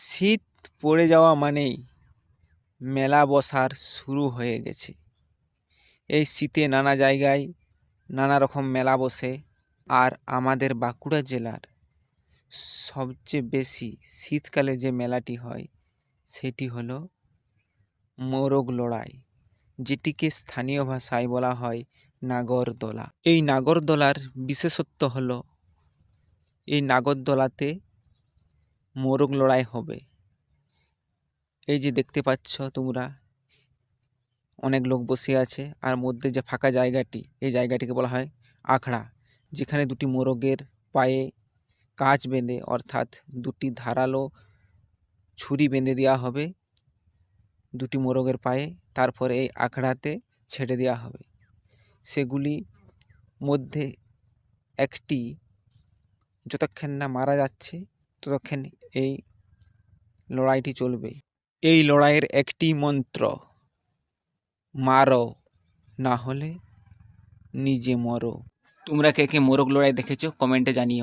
শীত পড়ে যাওয়া মানেই মেলা বসার শুরু হয়ে গেছে। এই শীতে নানা জায়গায় নানা রকম মেলা বসে, আর আমাদের বাঁকুড়া জেলার সবচেয়ে বেশি শীতকালে যে মেলাটি হয় সেটি হলো মোরগ লড়াই, যেটিকে স্থানীয় ভাষায় বলা হয় নাগরদোলা। এই নাগরদোলার বিশেষত্ব হলো এই নাগরদোলাতে মোরগ লড়াই হবে। এই যে দেখতে পাচ্ছ তোমরা, অনেক লোক বসে আছে, আর মধ্যে যে ফাঁকা জায়গাটি, এই জায়গাটিকে বলা হয় আখড়া, যেখানে দুটি মোরগের পায়ে কাঁচ বেঁধে, অর্থাৎ দুটি ধারালো ছুরি বেঁধে দেওয়া হবে দুটি মোরগের পায়ে। তারপরে এই আখড়াতে ছেড়ে দেওয়া হবে। সেগুলি মধ্যে একটি যতক্ষণ না মারা যাচ্ছে ততক্ষণ এই লড়াইটি চলবে। এই লড়াইয়ের একটি মন্ত্র, মারো না হলে নিজে মরো। তোমরা কে কে মোরগ লড়াই দেখেছো কমেন্টে জানিও।